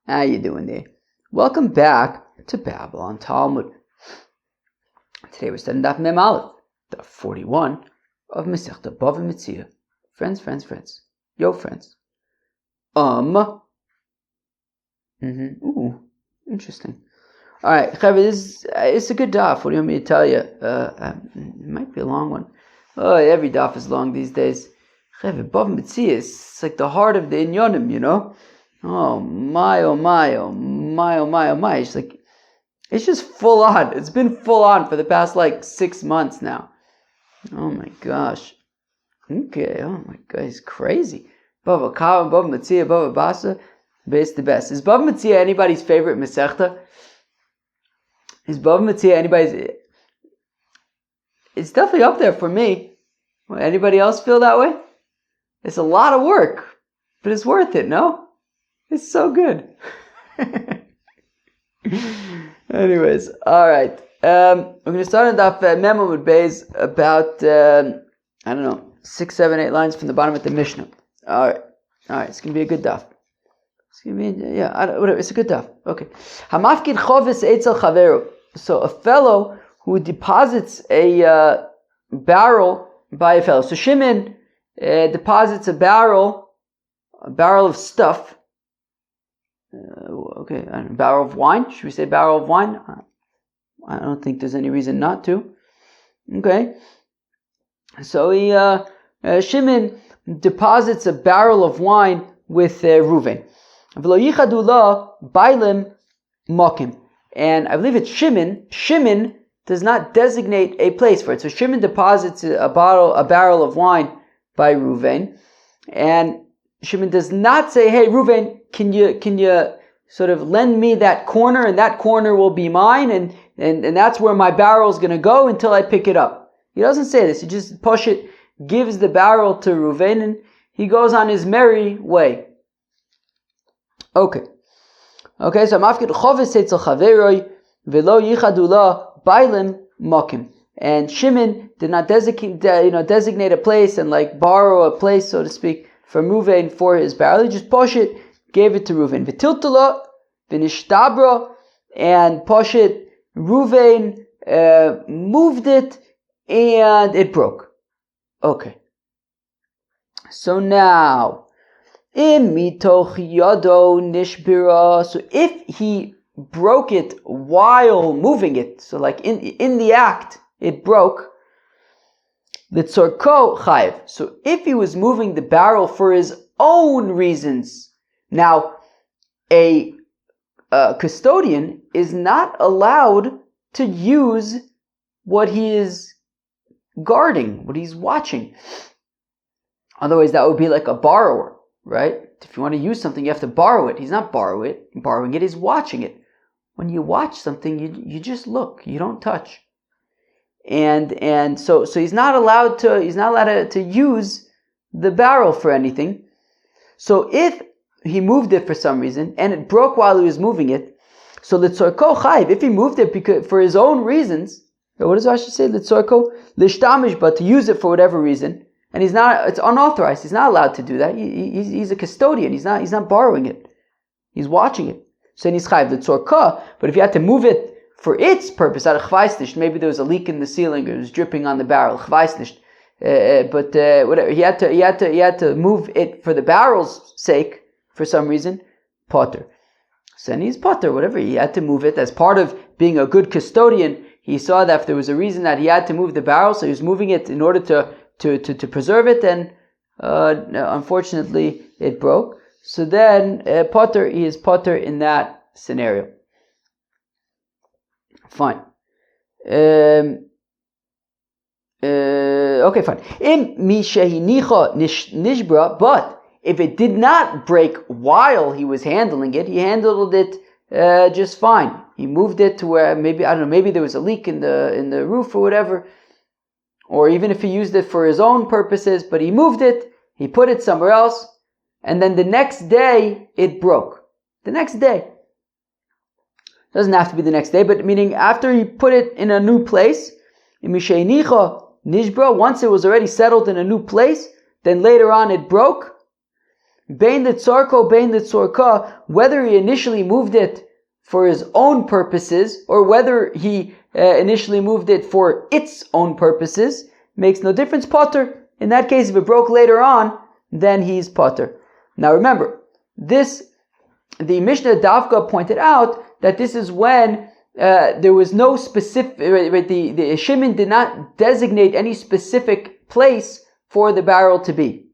How you doing there? Welcome back to Babylon Talmud. Today we're studying Daf Mem Aleph, Daf 41 of Masechta BavaMetzia. Friends. Yo, friends. Ooh, interesting. All right, Chavi, it's a good daf. What do you want me to tell you? It might be a long one. Oh, every daf is long these days. Chavi, BavaMetzia is like the heart of the inyonim, you know? Oh my. It's just full on. It's been full on for the past 6 months now. Oh my gosh. Okay, oh my god, it's crazy. Bava Kava, BavaMetzia, Bava Basa, the best. Is BavaMetzia anybody's favorite Masechta? Is BavaMetzia anybody's? It's definitely up there for me. Anybody else feel that way? It's a lot of work, but it's worth it, no? It's so good. Anyways, all right. We're going to start on Daf Mem Amud Beis about 6, 7, 8 lines from the bottom of the Mishnah. All right. It's going to be a good daf. It's going to be whatever. It's a good daf. Okay. Hamafkid chovis eitzel chaveru. So a fellow who deposits a barrel by a fellow. So Shimon deposits a barrel of stuff. Barrel of wine. Should we say barrel of wine? I don't think there's any reason not to. Okay. So Shimon deposits a barrel of wine with Reuven. And I believe it's Shimon. Shimon does not designate a place for it. So Shimon deposits a barrel of wine by Reuven, and Shimon does not say, "Hey, Reuven, can you sort of lend me that corner, and that corner will be mine, and that's where my barrel is going to go until I pick it up." He doesn't say this. He just Poshit gives the barrel to Reuven, and he goes on his merry way. Okay. So mafkid choves etzel chaveroi velo yichadu la bailim mokim. And Shimon did not designate a place and borrow a place, so to speak, from Reuven for his barrel. He just Poshit gave it to Reuven. V'tiltala v'nishtabra, and Poshit Reuven moved it and it broke. Okay. So now, im mitoch yado nishbira. So if he broke it while moving it, so in the act it broke, Litzorko chayiv. So if he was moving the barrel for his own reasons, now a custodian is not allowed to use what he is guarding, what he's watching. Otherwise, that would be like a borrower, right? If you want to use something, you have to borrow it. He's not borrowing it, he's watching it. When you watch something, you just look, you don't touch. And so he's not allowed to use the barrel for anything. So if he moved it for some reason and it broke while he was moving it, so litzorko chayiv, if he moved it for his own reasons, what does Rashi say? Litzorko lishtamish, but to use it for whatever reason, and it's unauthorized. He's not allowed to do that. He's a custodian. He's not borrowing it. He's watching it. So he's chayiv litzorko. But if you had to move it for its purpose, out of chvaisnish, maybe there was a leak in the ceiling, or it was dripping on the barrel, chvaisnish. But whatever, he had to move it for the barrel's sake for some reason. Potter. So then he's potter, whatever. He had to move it as part of being a good custodian. He saw that if there was a reason that he had to move the barrel, so he was moving it in order to preserve it, and unfortunately it broke. So then potter, he is potter in that scenario. Fine. Okay, fine. But if it did not break while he was handling it, he handled it just fine. He moved it to where maybe there was a leak in the roof or whatever, or even if he used it for his own purposes, but he moved it, he put it somewhere else, and then the next day it broke. The next day. Doesn't have to be the next day, but meaning after he put it in a new place, once it was already settled in a new place, then later on it broke. bein litzorko, bein litzorka, whether he initially moved it for his own purposes, or whether he initially moved it for its own purposes, makes no difference, potter. In that case, if it broke later on, then he's potter. Now remember, the Mishnah Davka pointed out that this is when there was no specific, the Shimon did not designate any specific place for the barrel to be.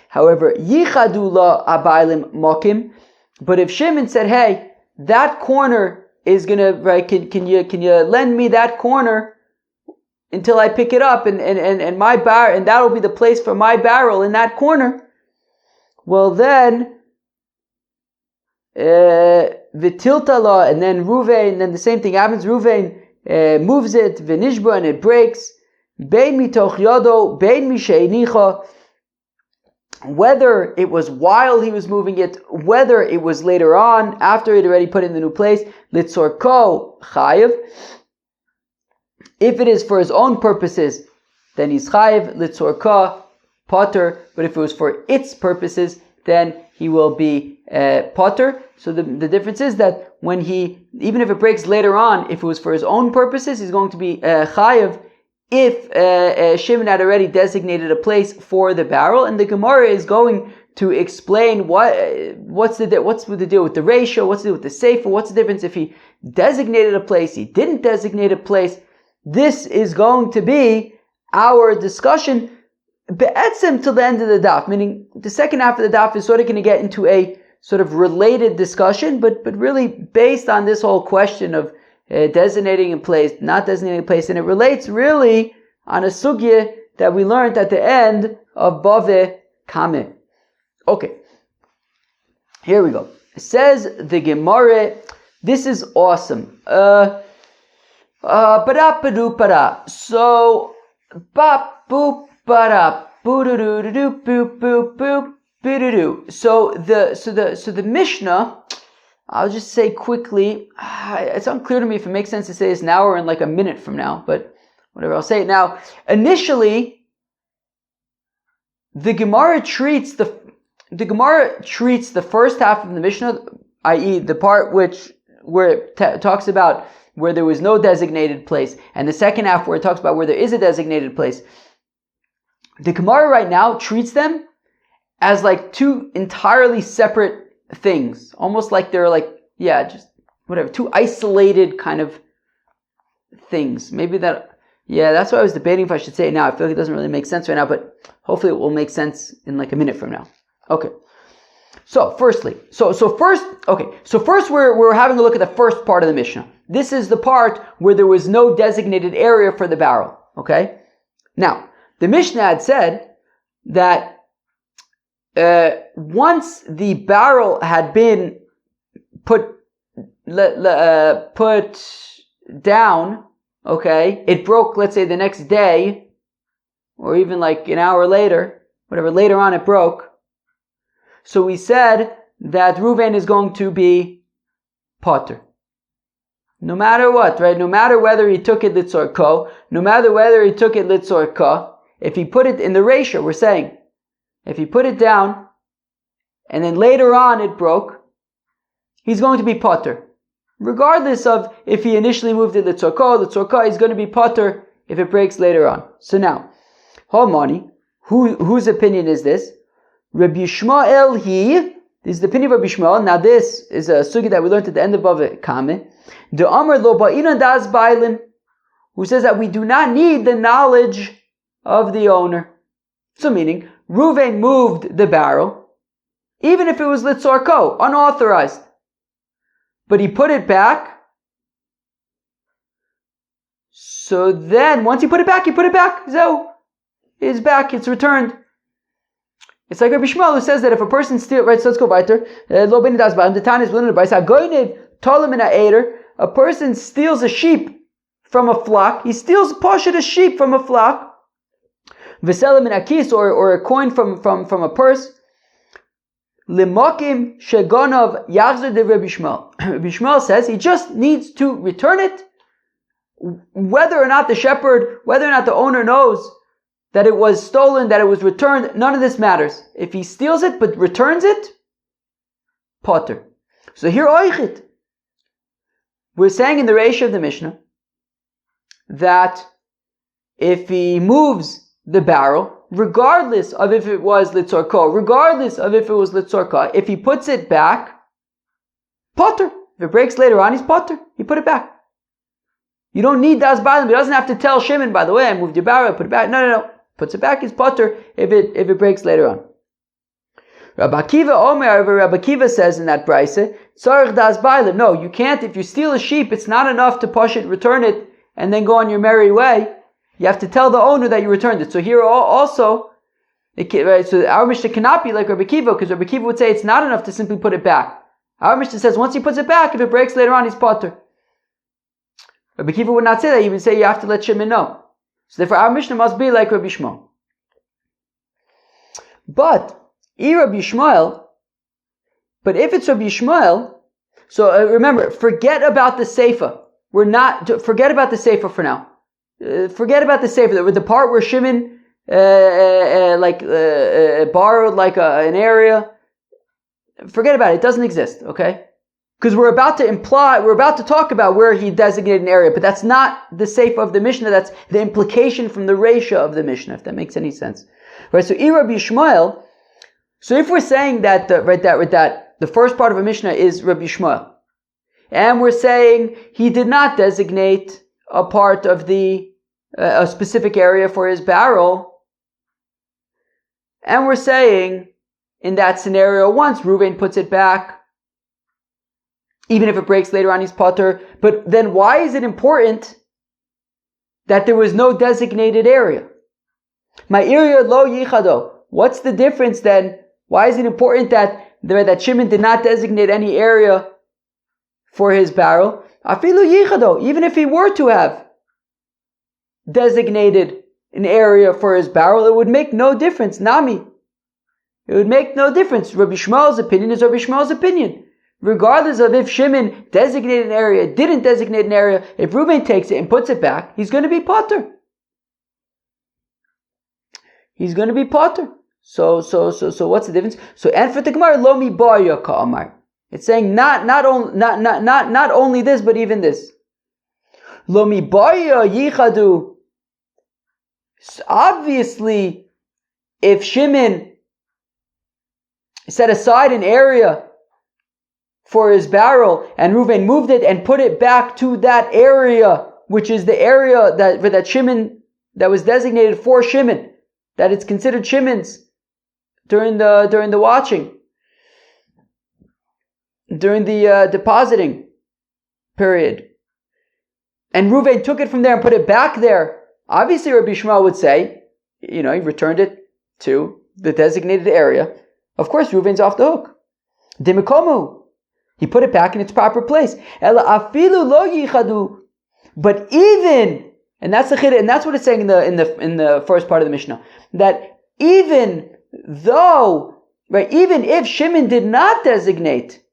However, Yichadu la abaylim mokim, but if Shimon said, hey, that corner is gonna, right, can you lend me that corner until I pick it up, and my barrel, and that'll be the place for my barrel in that corner, well then, V'tiltala, and then Ruvain, and then the same thing happens. Ruvain moves it, v'nishba, and it breaks. Bein mitoch yodo, bein misheinicha. Whether it was while he was moving it, whether it was later on, after he'd already put it in the new place, litzorko chayiv. If it is for his own purposes, then he's chayiv, litzorka, potter. But if it was for its purposes, then he will be potter. So the difference is that when even if it breaks later on, if it was for his own purposes, he's going to be chayiv if Shimon had already designated a place for the barrel. And the Gemara is going to explain what's the deal with the ratio, what's the deal with the sefer, what's the difference if he designated a place, he didn't designate a place. This is going to be our discussion be'etzem till the end of the daf, meaning the second half of the daf is sort of going to get into a sort of related discussion, but really based on this whole question of designating a place, not designating a place, and it relates really on a sugya that we learned at the end of Bave Kame. Okay, here we go. It says the Gemara, this is awesome. So, bap boop ba boo doo doo doo boop boop boop boo doo doo. So the Mishnah, I'll just say quickly, it's unclear to me if it makes sense to say this now or in like a minute from now, but whatever, I'll say it now. Initially, the Gemara treats the first half of the Mishnah, i.e. the part where it talks about where there was no designated place, and the second half where it talks about where there is a designated place. The Gemara right now treats them as like two entirely separate things, almost like they're like, two isolated kind of things. That's why I was debating if I should say it now. I feel like it doesn't really make sense right now, but hopefully it will make sense in like a minute from now. Okay. So first we're having a look at the first part of the Mishnah. This is the part where there was no designated area for the barrel. Okay? Now, the Mishnah had said that once the barrel had been put down, okay, it broke, let's say, the next day, or even like an hour later, whatever, later on it broke. So we said that Reuven is going to be potter. No matter what, right? No matter whether he took it litzorko, no matter whether he took it litzorka, if he put it in the ratio, we're saying, if he put it down, and then later on it broke, he's going to be potter. Regardless of if he initially moved it litzorka is going to be potter if it breaks later on. So now, Homani, whose opinion is this? Rabbi Yishmael this is the opinion of Rabbi Yishmael. Now this is a sugi that we learned at the end of Bava Kame. The Amar lo ba'inan das bailin, who says that we do not need the knowledge of the owner. So meaning, Reuven moved the barrel, even if it was litzorko, unauthorized. But he put it back. So then, once he put it back. So, it's back, it's returned. It's like Rabbi Shmuel who says that if a person steals, right, so let's go weiter. A person steals a sheep from a flock. He steals a sheep from a flock. V'selim in a kis, or a coin from a purse. Limakim shegonov yachzer de Rabbi Shmuel. Rabbi Shmuel says he just needs to return it, whether or not the owner knows that it was stolen, that it was returned, none of this matters. If he steals it but returns it, potter. So here, oichit. We're saying in the ratio of the Mishnah that if he moves the barrel, regardless of if it was litzorko, regardless of if it was litzorka, if he puts it back, potter. If it breaks later on, he's potter. He put it back. You don't need das bailim. He doesn't have to tell Shimon, by the way, I moved your barrel, put it back. No. Puts it back, he's potter if it breaks later on. Rabbi Akiva says in that brayse, tzarich das bailim. No, you can't. If you steal a sheep, it's not enough to push it, return it, and then go on your merry way. You have to tell the owner that you returned it. So here also, so our Mishnah cannot be like Rabbi Akiva, because Rabbi Akiva would say it's not enough to simply put it back. Our Mishnah says once he puts it back, if it breaks later on, he's potter. Rabbi Akiva would not say that. He would say you have to let Shimon know. So therefore our Mishnah must be like Rabbi Shmuel. But if it's Rabbi Shmuel, so remember, forget about the Seifa. Forget about the Seifa for now. Forget about the Seifa. The part where Shimon borrowed an area. Forget about it. It doesn't exist, okay? Because we're about to talk about where he designated an area, but that's not the Seifa of the Mishnah, that's the implication from the Reisha of the Mishnah, if that makes any sense. Right, so Rabbi Shmuel, so if we're saying that the first part of a Mishnah is Rabbi Shmuel, and we're saying he did not designate a part of a specific area for his barrel, and we're saying in that scenario, once Reuven puts it back, even if it breaks later on, he's potter. But then why is it important that there was no designated area? My area lo yichado. What's the difference then? Why is it important that Shimon did not designate any area for his barrel? Afilu yichado. Even if he were to have designated an area for his barrel, it would make no difference. Nami. It would make no difference. Rabbi Shmuel's opinion is Rabbi Shmuel's opinion. Regardless of if Shimon designated an area, didn't designate an area, if Reuben takes it and puts it back, he's going to be potter. He's going to be potter. So what's the difference? So and for the Gemara, lo mi baya ka'amar. It's saying not only this, but even this. Lo mi baya yichadu. Obviously, if Shimon set aside an area for his barrel, and Reuven moved it and put it back to that area, which is the area that Shimon, that was designated for Shimon, that it's considered Shimon's during the watching, during the depositing period. And Reuven took it from there and put it back there. Obviously, Rabbi Shmuel would say, he returned it to the designated area. Of course, Reuven's off the hook. Dimikomu. He put it back in its proper place. But even, and that's the chiddush, and that's what it's saying in the first part of the Mishnah, that even if Shimon did not designate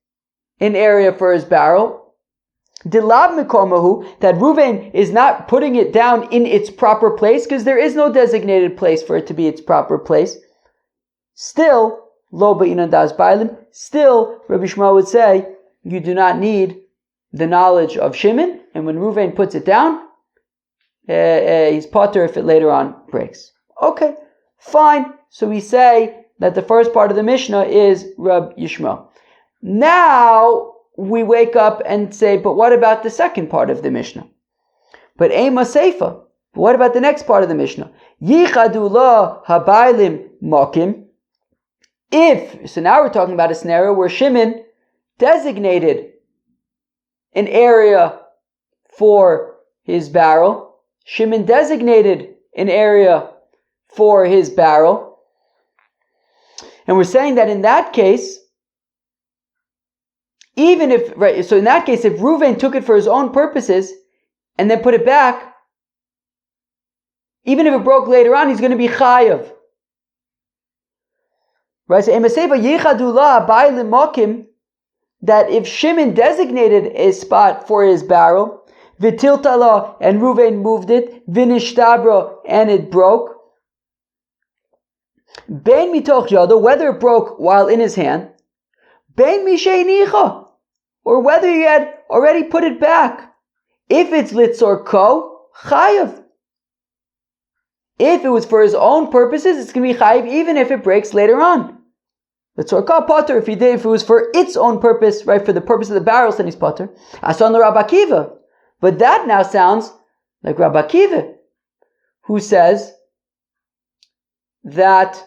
an area for his barrel, dilab mikomahu, that Reuven is not putting it down in its proper place, because there is no designated place for it to be its proper place. Still, lo ba'inan das bailim. Still, Rabbi Shmuel would say, you do not need the knowledge of Shimon, and when Reuven puts it down, he's potter if it later on breaks. Okay, fine. So we say that the first part of the Mishnah is Rab Yishmael. Now we wake up and say, but what about the second part of the Mishnah? But Ema Seifa. What about the next part of the Mishnah? Yichadu la habailim mokim. So now we're talking about a scenario where Shimon designated an area for his barrel. Shimon designated an area for his barrel. And we're saying that in that case, so in that case, if Reuven took it for his own purposes and then put it back, even if it broke later on, he's going to be chayav. Right? So Emaseva Yichadullah Bailim Mokim, that if Shimon designated a spot for his barrel, Vitiltala, and Reuven moved it, Vinishtabra, and it broke, bein mitoch yado, whether it broke while in his hand, bein misheinicha, or whether he had already put it back. If it's litzor ko, chayav. If it was for his own purposes, it's going to be chayiv even if it breaks later on. The tzorka potter, if it was for its own purpose, right, for the purpose of the barrels, then he's potter. Asan the Rabbi Akiva. But that now sounds like Rabbi Akiva, who says that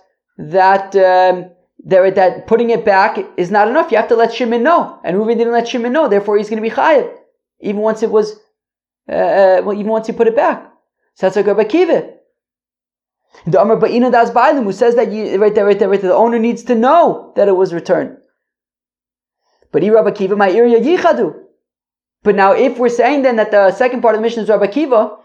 putting it back is not enough. You have to let Shimon know. And Reuven didn't let Shimon know, therefore he's going to be chayiv, even once it was, even once he put it back. So that's like Rabbi Akiva. The Amar Ba'ina Das Bailim, who says that the owner needs to know that it was returned. But Rabbi Akiva, my area yichadu. But now, if we're saying then that the second part of the mission is Rabbi Akiva,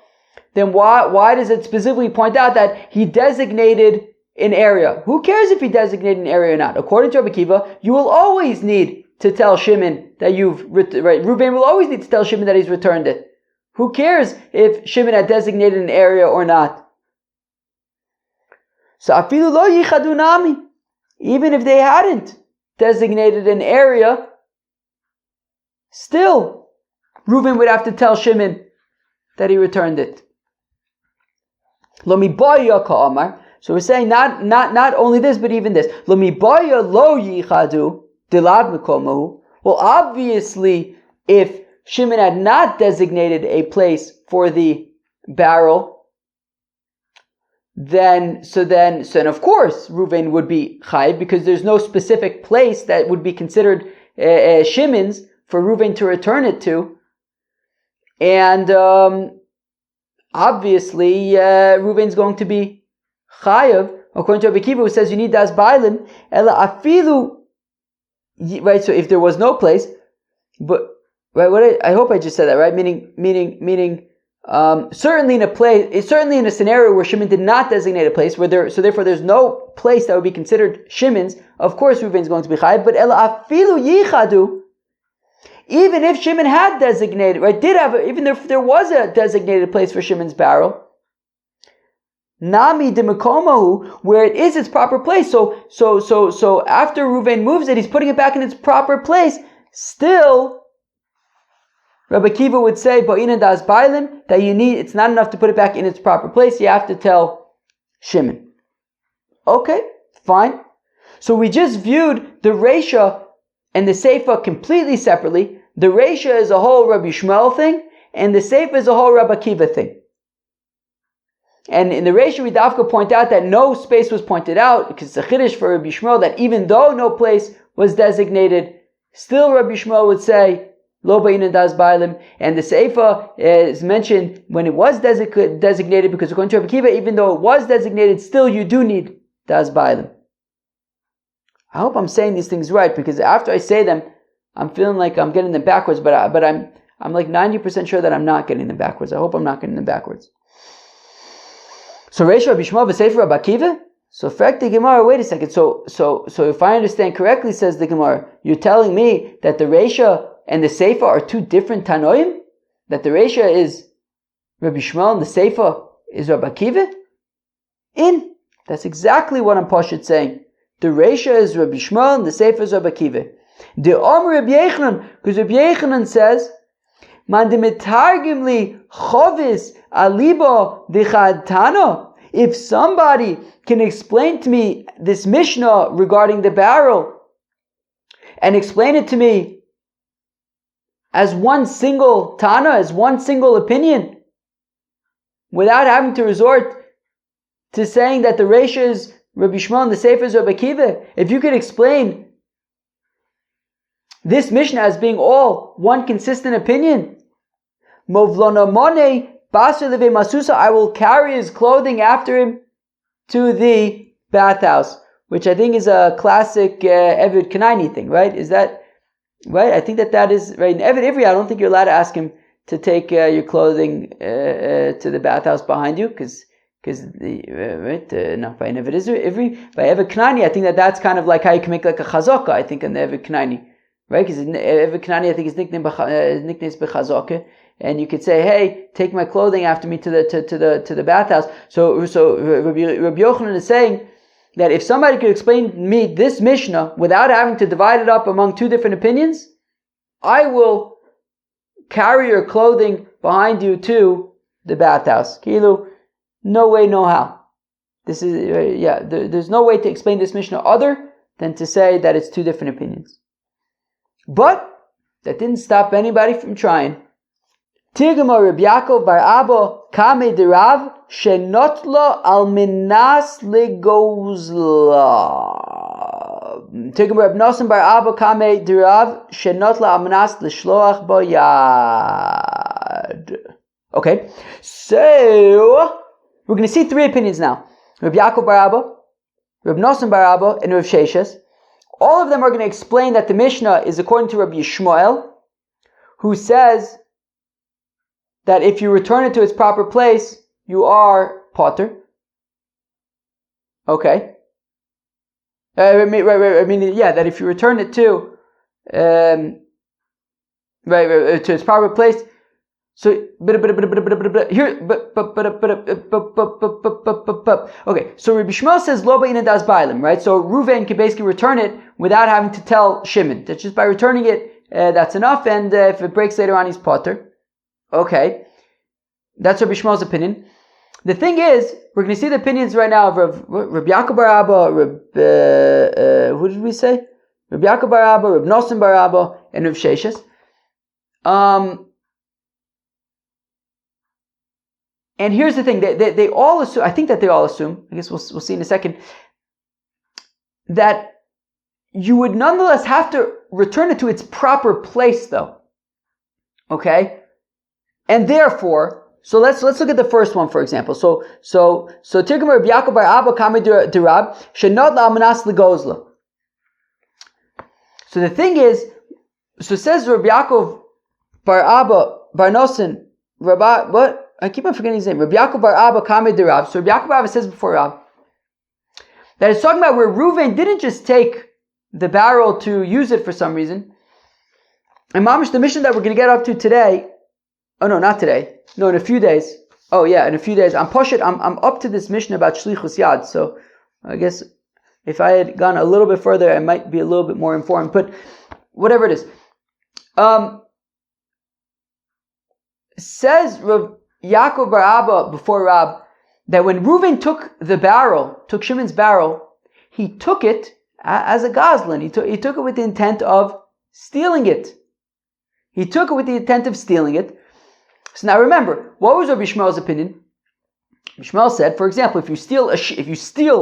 then why does it specifically point out that he designated an area? Who cares if he designated an area or not? According to Rabbi Akiva, you will always need to tell Shimon that Reuven will always need to tell Shimon that he's returned it. Who cares if Shimon had designated an area or not? So afilu lo yichadu nami, even if they hadn't designated an area, still Reuven would have to tell Shimon that he returned it. Lo mibaya ka'amar. So we're saying not only this, but even this. Lo mibaya lo yichadu dilad mekomahu. Well, obviously, if Shimon had not designated a place for the barrel, then of course Reuven would be chayiv, because there's no specific place that would be considered Shimon's for Reuven to return it to, and obviously Reuven's going to be chayiv according to Rabbi Akiva, who says you need das bailim ela afilu, right? So if there was no place, but right, I hope I just said that right, meaning. Certainly in a scenario where Shimon did not designate a place, so therefore there's no place that would be considered Shimon's, of course Reuven's going to be chayiv. But ela afilu yichadu, even if Shimon had designated, right, even if there was a designated place for Shimon's barrel, nami de mekomahu, where it is its proper place. So after Reuven moves it, he's putting it back in its proper place. Still, Rabbi Akiva would say, Ba'ina das bailim, that it's not enough to put it back in its proper place, you have to tell Shimon. Okay, fine. So we just viewed the Reisha and the Seifa completely separately. The Reisha is a whole Rabbi Shmuel thing, and the Seifa is a whole Rabbi Akiva thing. And in the Reisha we dafka point out that no space was pointed out, because it's a chiddush for Rabbi Shmuel that even though no place was designated, still Rabbi Shmuel would say, Lo ba'ina das bailim, and the Seifa is mentioned when it was designated, because according to Rabbi Akiva, even though it was designated, still you do need das bailim. I hope I'm saying these things right, because after I say them, I'm feeling like I'm getting them backwards, but I'm like 90% sure that I'm not getting them backwards. I hope I'm not getting them backwards. So Reish Rabbi Shmuel v'Sefer Rabbi Akiva. So fact the Gemara. Wait a second. So if I understand correctly, says the Gemara, you're telling me that the Reisha and the Seifa are two different Tanoim? That the Reisha is Rabbi Shmuel and the Seifa is Rabbi Akiva? That's exactly what I'm Pashut saying. The Reisha is Rabbi Shmuel and the Seifa is Rabbi Akiva. The Omer Rabbi Yechanan, because Rabbi Yechanan says, Man de metargim li chovis alibo dichad tana. If somebody can explain to me this Mishnah regarding the barrel, and explain it to me as one single Tana, as one single opinion, without having to resort to saying that the Reisha is Rabbi Shmuel and the Seifa is Rabbi Akiva, if you could explain this Mishnah as being all one consistent opinion, Movlona Mone Basar Leve Masusa, I will carry his clothing after him to the bathhouse, which I think is a classic Eved Kanaini thing, right? Is that right? I think that is right. In Eved Ivri, I don't think you're allowed to ask him to take your clothing to the bathhouse behind you, because no, by Eved Ivri, by Eved Kanaini, I think that's kind of like how you can make like a chazaka. I think in the Eved Kanaini, right? Because Eved Kanaini, I think his nickname is bechazaka. And you could say, "Hey, take my clothing after me to the bathhouse." So Rabbi Yochanan is saying that if somebody could explain me this Mishnah without having to divide it up among two different opinions, I will carry your clothing behind you to the bathhouse. Kilu, no way, no how. This is, there's no way to explain this Mishnah other than to say that it's two different opinions. But that didn't stop anybody from trying. Tirgama Reb Yaakov bar Abba kame derav shenotla al minas legozla. Tirgama Reb Nosson bar Abba kame derav shenotla al minas leshloach bayad. Okay, so we're going to see three opinions now. Reb Yaakov bar Abba, Reb Nosson bar Abba, and Reb Sheshes. All of them are going to explain that the Mishnah is according to Rabbi Yishmael, who says that if you return it to its proper place, you are potter. Okay. That if you return it to to its proper place. So here, okay. So Rabbi Shmuel says lo ba'ina das bailim, right? So Reuven can basically return it without having to tell Shimon. That just by returning it, that's enough. And if it breaks later on, he's potter. Okay, that's Rabbi Shmuel's opinion. The thing is, we're going to see the opinions right now of Rabbi Yaakov bar Abba, who did we say? Rabbi Yaakov bar Abba, Rabbi Nosson bar Abba, and Rabbi Sheshes. And here's the thing, they all assume, I think that they all assume, I guess we'll see in a second, that you would nonetheless have to return it to its proper place though. Okay? And therefore, so let's look at the first one for example. So Tirgama Rabbi Yaakov bar Abba kame derab shenot la'amanas legozla. So the thing is, so it says Rabbi Yaakov bar Abba bar Nosson, Rabbi, what? I keep on forgetting his name. Rabbi Yaakov bar Abba kame derab. So Rabbi Yaakov bar Abba says before Rab that it's talking about where Reuven didn't just take the barrel to use it for some reason. And mamish, the mission that we're going to get up to today. Oh no, not today. No, in a few days. Oh yeah, in a few days. I'm up to this mission about shlichus yad. So I guess if I had gone a little bit further, I might be a little bit more informed. But whatever it is, says Rav Yaakov bar Abba before Rab that when Reuven took Shimon's barrel, he took it as a goslin. He took it with the intent of stealing it. He took it with the intent of stealing it. So now remember, what was Rabbi Shmuel's opinion? Rabbi Shmuel said, for example, if you steal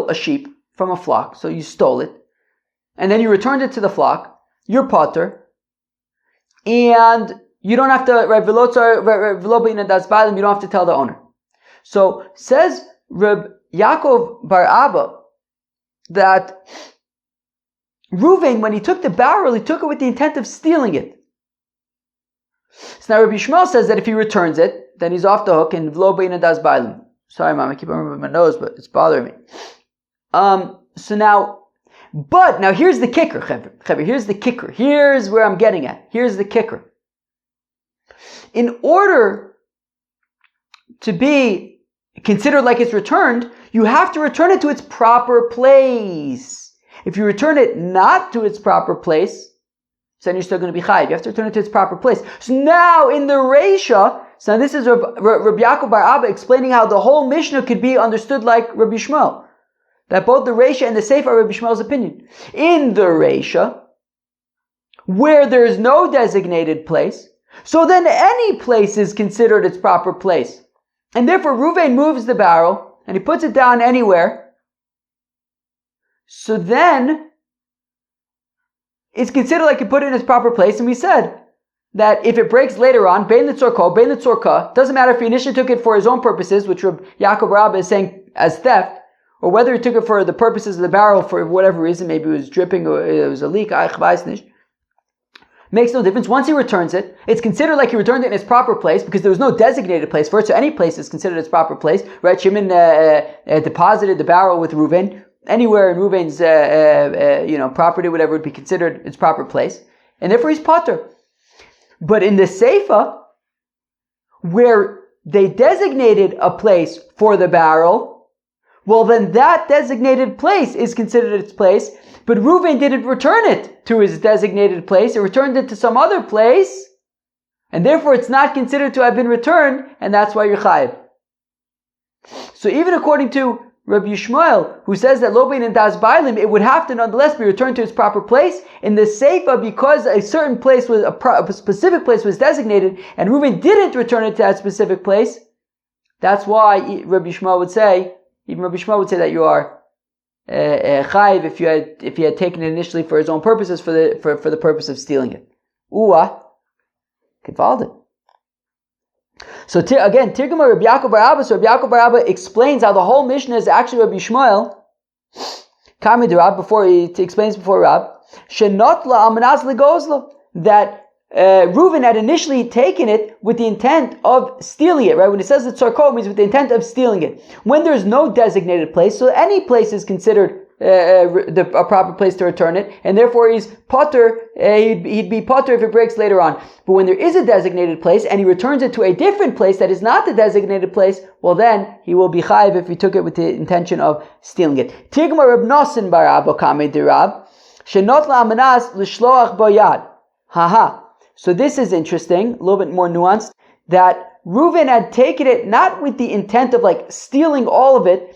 a sheep from a flock, so you stole it, and then you returned it to the flock, you're potter, and you don't have to, you don't have to tell the owner. So says Reb Yaakov bar Abba that Reuven, when he took the barrel, he took it with the intent of stealing it. So now Rabbi Shmuel says that if he returns it, then he's off the hook and v'lo b'ina das bailim. Sorry, Mom, I keep on removing my nose, but it's bothering me. But now here's the kicker, Chaver. Here's the kicker. Here's where I'm getting at. Here's the kicker. In order to be considered like it's returned, you have to return it to its proper place. If you return it not to its proper place, then you're still going to be chayiv. You have to return it to its proper place. So now in the Reisha, so this is Rabbi Yaakov bar Abba explaining how the whole Mishnah could be understood like Rabbi Shmuel. That both the Reisha and the Sefer are Rabbi Shmuel's opinion. In the Reisha, where there is no designated place, so then any place is considered its proper place. And therefore Reuven moves the barrel and he puts it down anywhere. So then it's considered like he put it in its proper place. And we said that if it breaks later on, bein l'tzorko, bein l'tzorka, doesn't matter if he initially took it for his own purposes, which Rabbi Yaakov bar Abba is saying as theft, or whether he took it for the purposes of the barrel for whatever reason, maybe it was dripping or it was a leak, makes no difference. Once he returns it, it's considered like he returned it in its proper place because there was no designated place for it, so any place is considered its proper place, right? Shimon deposited the barrel with Reuven. Anywhere in Reuven's property, whatever, would be considered its proper place. And therefore he's potter. But in the Seifa, where they designated a place for the barrel, well then that designated place is considered its place, but Reuven didn't return it to his designated place, it returned it to some other place, and therefore it's not considered to have been returned, and that's why you're chayiv. So even according to Rabbi Yishmael, who says that lo bein and das bailim, it would have to nonetheless be returned to its proper place. In the Seifa, because a certain place was a specific place was designated, and Reuven didn't return it to that specific place, that's why Rabbi Yishmael would say, even Rabbi Yishmael would say that you are chayiv if you had taken it initially for his own purposes, for the purpose of stealing it. Gewaldig. So again, Tirguma Rabbi Yaakov bar Abba. So Rabbi Yaakov bar Abba explains how the whole Mishnah is actually Rabbi Yishmael. Kami de Rab, before he explains before Rab, Shenot la almanas legozla, that Reuven had initially taken it with the intent of stealing it. Right, when it says that tzarko, it means with the intent of stealing it. When there's no designated place, so any place is considered a proper place to return it, and therefore he's potter. He'd be potter if it breaks later on. But when there is a designated place and he returns it to a different place that is not the designated place, well then he will be chayiv if he took it with the intention of stealing it. Tigma Reb Nosson bar Abba Kamei de Rab shenot la'amanas l'shloach boyad. So this is interesting, a little bit more nuanced. That Reuven had taken it not with the intent of like stealing all of it,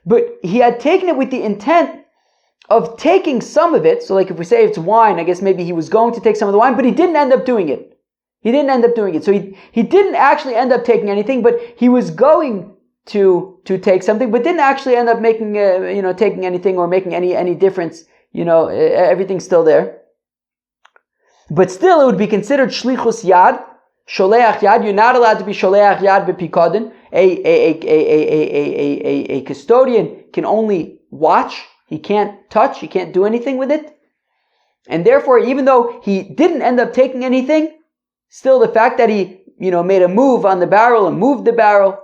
but he had taken it with the intent of taking some of it. So like if we say it's wine, I guess maybe he was going to take some of the wine, but he didn't end up doing it. So he didn't actually end up taking anything, but he was going to take something, but didn't actually end up making, taking anything or making any difference. Everything's still there. But still it would be considered shlichus yad, sholeach yad. You're not allowed to be sholeach yad b'pikadon. A custodian can only watch. He can't touch. He can't do anything with it. And therefore, even though he didn't end up taking anything, still the fact that he, made a move on the barrel and moved the barrel,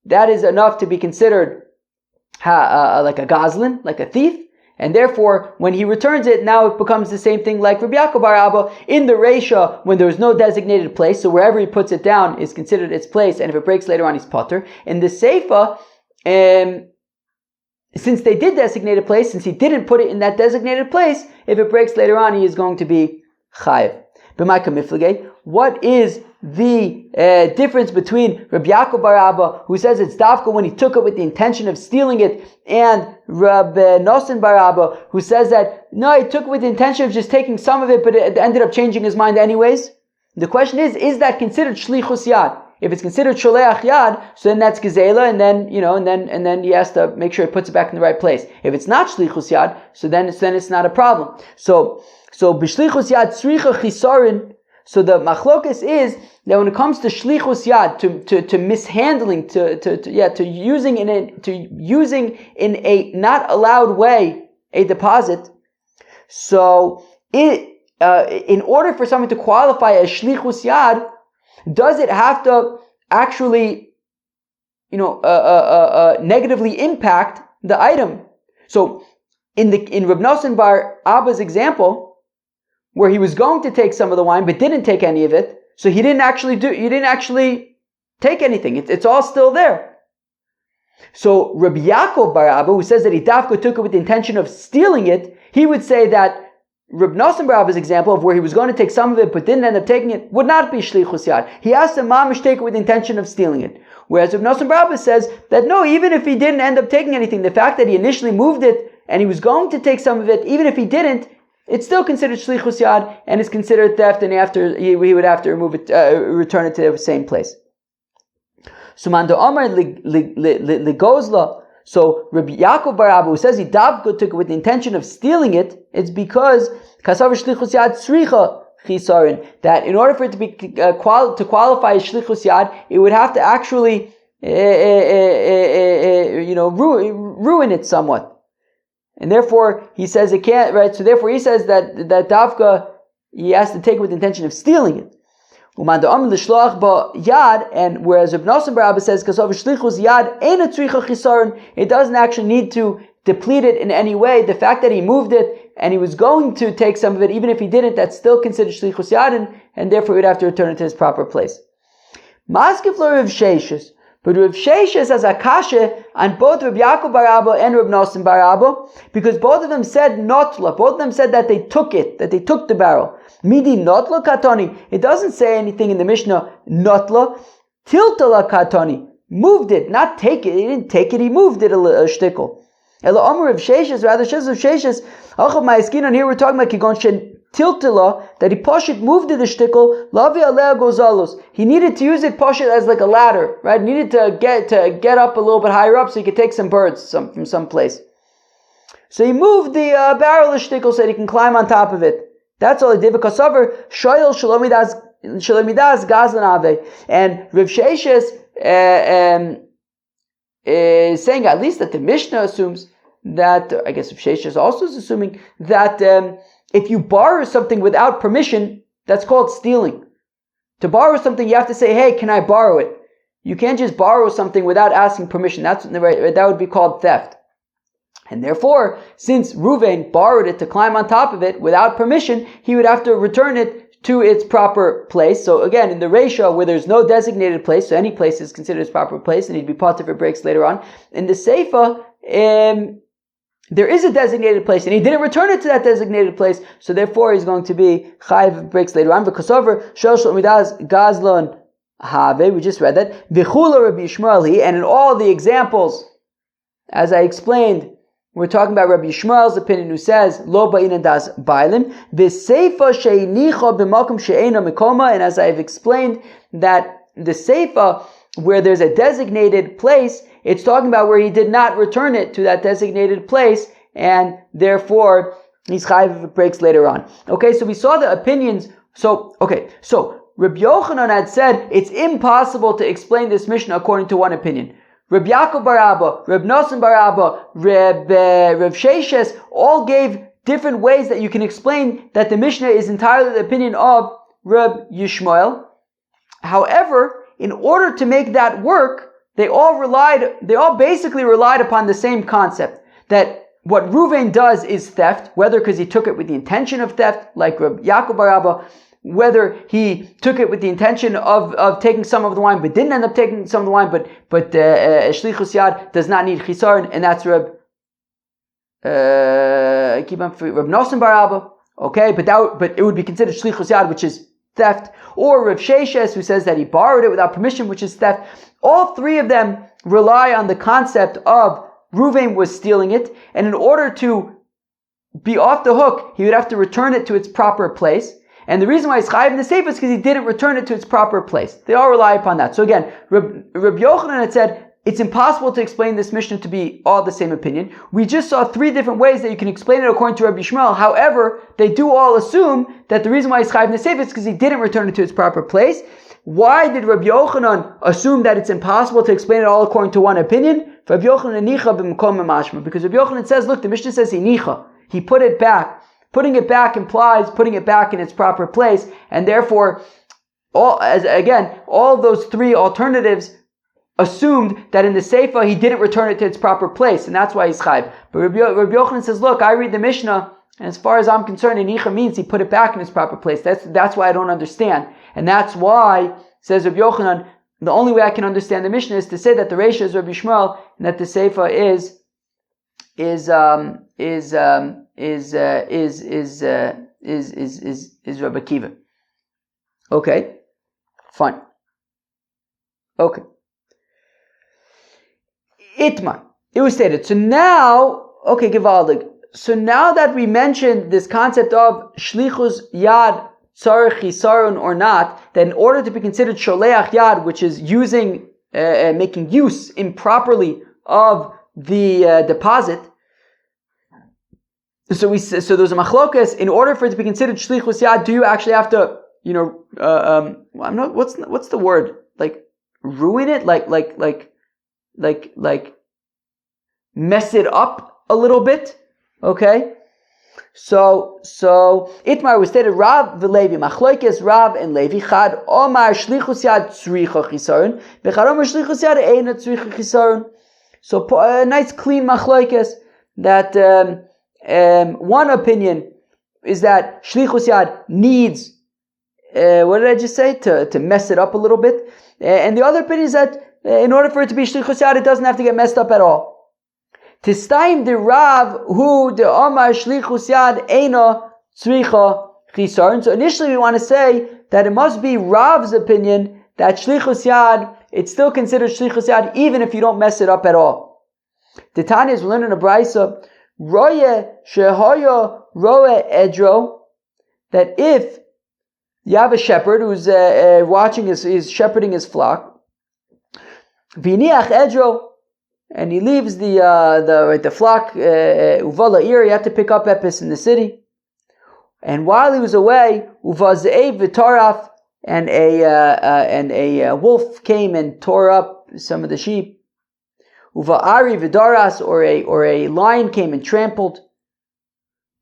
that is enough to be considered like a gazlan, like a thief. And therefore, when he returns it, now it becomes the same thing like Rabbi Yaakov bar Abba in the Reisha, when there is no designated place, so wherever he puts it down is considered its place, and if it breaks later on, he's potter. In the Seifa, since they did designate a place, since he didn't put it in that designated place, if it breaks later on, he is going to be chayiv. What is the difference between Rabbi Yaakov bar Abba, who says it's dafka when he took it with the intention of stealing it, and Rabbi Nosson bar Abba, who says that no, he took it with the intention of just taking some of it, but it ended up changing his mind anyways? The question is that considered shlichus yad? If it's considered sholeach yad, so then that's gezela, and then and then he has to make sure he puts it back in the right place. If it's not shlichus yad, so then it's not a problem. So b'shlichus yad tzricha chisarin. So the machlokas is that when it comes to shlichus yad, to mishandling, to using in a not allowed way a deposit. So in order for someone to qualify as shlichus yad, does it have to actually, negatively impact the item? So in Reb Nosson bar Abba's example, where he was going to take some of the wine but didn't take any of it, so he didn't actually take anything. It's all still there. So Rabbi Yaakov bar Abba, who says that he dafka took it with the intention of stealing it, he would say that Reb Nosson bar Abba's example of where he was going to take some of it but didn't end up taking it would not be shlichus yad. He has to mamish take it with the intention of stealing it. Whereas Reb Nosson bar Abba says that no, even if he didn't end up taking anything, the fact that he initially moved it and he was going to take some of it, even if he didn't, it's still considered shlichus yad, and it's considered theft, and after he would have to remove it, return it to the same place. So Manda Omar ligozla. So Rabbi Yaakov bar Abba, who says he davka took it with the intention of stealing it, it's because kasav shlichus yad tzricha chisarin, that in order for it to be to qualify as shlichus yad, it would have to actually ruin it somewhat. And therefore, he says it can't, right? So therefore, he says that dafka, he has to take it with the intention of stealing it. And whereas Reb Nosson bar Abba says, it doesn't actually need to deplete it in any way. The fact that he moved it and he was going to take some of it, even if he didn't, that's still considered shlichus yad, and therefore he would have to return it to its proper place. But But Rav Sheshes has a kasha on both Rav Yaakov bar Abba and Rav Nosson bar Abba, because both of them said notla. Both of them said that they took the barrel. Midi notla katoni. It doesn't say anything in the Mishnah notla. Tiltala katoni. Moved it, not take it. He didn't take it, he moved it a shtickle. Ela Omer Rav Sheshes, rather Sheshes Rav Sheshes, Achav Ma'askin, and here we're talking about Kigon Shen Tiltila, that he Pashit moved it a shtickle, Lavi Alea Gozalus. He needed to use it Pashit as like a ladder, right? He needed to get up a little bit higher up so he could take some birds from some place. So he moved the barrel a shtickle so that he can climb on top of it. That's all he did. Because over Shoyel Shalomidas Gazlan Ave. And Rav Sheshes is saying at least that the Mishnah assumes that, I guess if Sheshes also is assuming that if you borrow something without permission, that's called stealing. To borrow something, you have to say, hey, can I borrow it? You can't just borrow something without asking permission. That would be called theft. And therefore, since Reuven borrowed it to climb on top of it without permission, he would have to return it to its proper place. So again, in the ratio where there's no designated place, so any place is considered its proper place, and he'd be part if it breaks later on. In the Seifa, there is a designated place, and he didn't return it to that designated place, so therefore he's going to be chayiv if it breaks later on. Because over Shoshel Midas Gazlon Have, we just read that. V'chula Rabbi Yishmael, and in all the examples, as I explained, we're talking about Rabbi Yishmael's opinion, who says Lo Ba'inan Das Bailim V'Seifa Sheinicha B'Makom She'ena Mikoma, and as I've explained that the Seifa, where there's a designated place, it's talking about where he did not return it to that designated place, and therefore he's chayiv if it breaks later on. Okay, so we saw the opinions. So Rabbi Yochanan had said it's impossible to explain this Mishnah according to one opinion. Rabbi Yaakov bar Abba, Rabbi Nosson bar Abba, Rav Sheshes all gave different ways that you can explain that the Mishnah is entirely the opinion of Rabbi Yishmael. However, in order to make that work, they all basically relied upon the same concept, that what Reuven does is theft, whether because he took it with the intention of theft, like Rabbi Yaakov bar Abba, whether he took it with the intention of taking some of the wine, but didn't end up taking some of the wine, but Shlichus Yad does not need Chisaron, and that's Rabbi Nosson bar Abba. Okay, but it would be considered Shlichus Yad, which is theft, or Rav Sheshes, who says that he borrowed it without permission, which is theft. All three of them rely on the concept of Reuven was stealing it, and in order to be off the hook, he would have to return it to its proper place. And the reason why he's chayiv in the sefer is because he didn't return it to its proper place. They all rely upon that. So again, Rabbi Yochanan had said, it's impossible to explain this Mishnah to be all the same opinion. We just saw three different ways that you can explain it according to Rabbi Yishmael. However, they do all assume that the reason why he's chayiv in the sefer is because he didn't return it to its proper place. Why did Rabbi Yochanan assume that it's impossible to explain it all according to one opinion? Rabbi Yochanan nicha b'mkom mashma, because Rabbi Yochanan says, look, the Mishnah says he nicha. He put it back. Putting it back implies putting it back in its proper place, and therefore, all of those three alternatives assumed that in the Seifa he didn't return it to its proper place, and that's why he's chayiv. But Rabbi Yochanan says, look, I read the Mishnah, and as far as I'm concerned, inicha means he put it back in its proper place. That's why I don't understand, and that's why, says Rabbi Yochanan, the only way I can understand the Mishnah is to say that the Reisha is Rabbi Yishmael, and that the Seifa is Rabbi Kiva. Okay, fine. Okay. Itmar. It was stated. So now, okay, Givaldig. So now that we mentioned this concept of Shlichus Yad Tzarech Chisaron or not, that in order to be considered Sholeach Yad, which is using, making use improperly of the deposit, so there's a machlokas. In order for it to be considered shlichus yad, do you actually have to, what's the word? Like ruin it? Like mess it up a little bit? Okay. So Itmar was stated Rav v'Levi machlokas Rav and Levi Chad Omar shlichus yad tzricha chisaron v'Chad Omar shlichus yad eina tzricha chisaron. So a nice clean machlokas that. One opinion is that Shlichus Yad needs, what did I just say? To mess it up a little bit. And the other opinion is that In order for it to be shlichus yad, it doesn't have to get messed up at all. Tistaim de Rav hu de Omar shlichus yad eina tzricha chisaron. So initially we want to say that it must be Rav's opinion that shlichus yad, it's still considered shlichus yad even if you don't mess it up at all. The Tanya is learning a brayso, roye shehoya roe edro, that if you have a shepherd who's he's shepherding his flock, v'niach edro, and he leaves the flock uvala ir, you have to pick up epis in the city. And while he was away, uvazei v'taraf, and a wolf came and tore up some of the sheep. Uva'ari v'daras, or a lion came and trampled.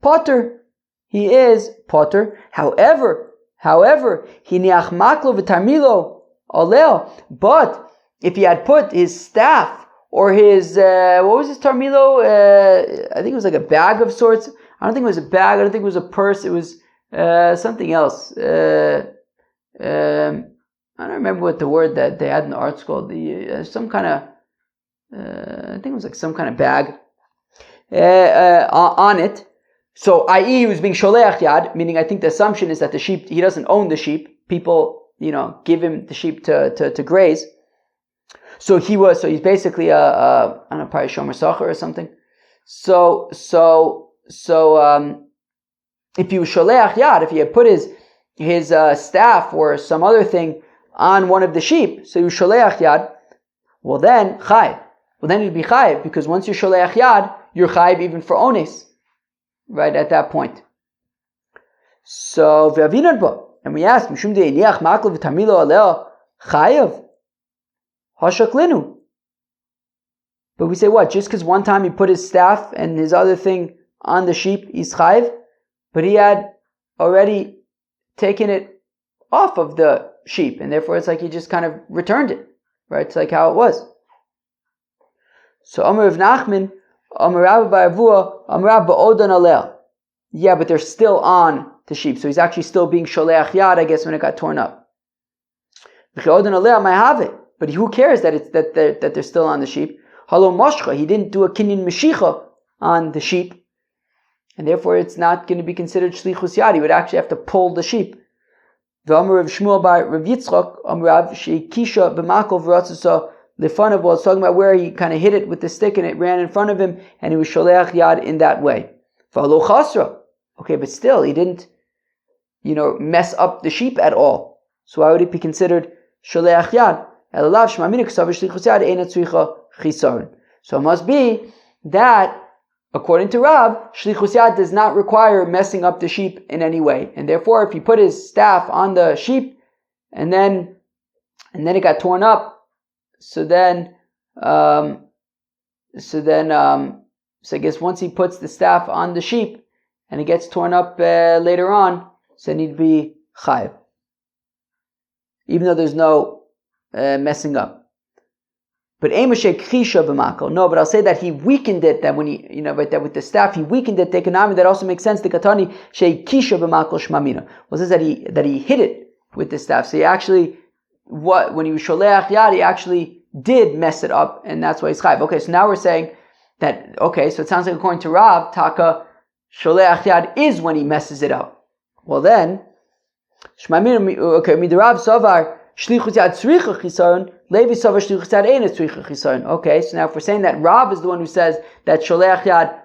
Potter, he is potter. However, hiniach maklo v'tarmilo aleo. But if he had put his staff or his what was his tarmilo? I think it was like a bag of sorts. I don't think it was a bag. I don't think it was a purse. It was something else. I don't remember what the word that they had in the art school. Some kind of I think it was like some kind of bag on it. So, i.e., he was being sholeach yad, meaning I think the assumption is that the sheep, he doesn't own the sheep. People, give him the sheep to graze. So he's basically I don't know, probably shomer sacher or something. So if he was sholeach yad, if he had put his staff or some other thing on one of the sheep, so he was sholeach yad, well then chayiv. Well then he'd be chayiv, because once you're sholeach yad, you're chayiv even for ones. Right at that point. So and we asked, Mishum de iniach maklo v'tamilo aleo chayav hashaklinu. But we say what? Just because one time he put his staff and his other thing on the sheep, he's chayav, but he had already taken it off of the sheep, and therefore it's like he just kind of returned it. Right? It's like how it was. So Amar of Nachman, yeah, but they're still on the sheep, so he's actually still being sholeach yad, I guess, when it got torn up. But who cares that they're still on the sheep? Halo moshcha, he didn't do a kinyan meshicha on the sheep, and therefore it's not going to be considered shlichus yad. He would actually have to pull the sheep. V'amar Rav Shmuel bar Rav Yitzchak, Amar Rav sheikisha b'makol v'ratzasa. The fun of what it's talking about, where he kind of hit it with the stick and it ran in front of him, and he was sholeach yad in that way. V'alo chasra. Okay, but still, he didn't, mess up the sheep at all. So why would it be considered sholeach yad? So it must be that, according to Rav, shlichus yad does not require messing up the sheep in any way, and therefore, if he put his staff on the sheep and then it got torn up. So I guess once he puts the staff on the sheep and it gets torn up later on, so it need to be chayiv, even though there's no messing up. But no, but I'll say that he weakened it. That when he, that with the staff he weakened it. That also makes sense. The katani sheikisha b'makol shmamina. Well, it says that he hit it with the staff. So he actually. When he was sholeach yad, he actually did mess it up, and that's why he's chayiv. Okay, so now we're saying that, okay, so it sounds like according to Rav, taka sholeach yad is when he messes it up. Well then, midirav savar shlichus yad tzricha chisaron, Levi savar shlichus yad eina tzricha chisaron. Okay, so now if we're saying that Rav is the one who says that sholeach yad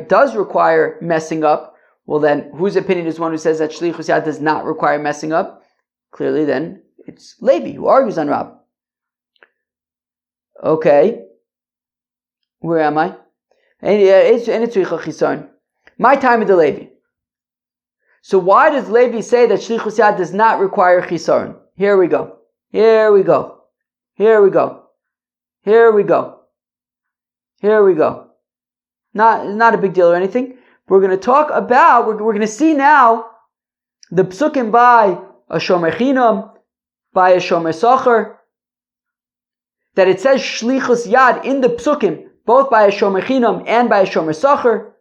does require messing up, well then, whose opinion is one who says that shlichus yad does not require messing up? Clearly then, it's Levi who argues on Rav. Okay. Where am I? My time of the Levi. So why does Levi say that shlichus yad does not require chisaron? Here we go. Not a big deal or anything. We're going to talk about, we're going to see now the psukim by a shomer chinam, by a shomer sacher, that it says shlichus yad in the psukim, both by a shomer chinam and by a shomer sacher,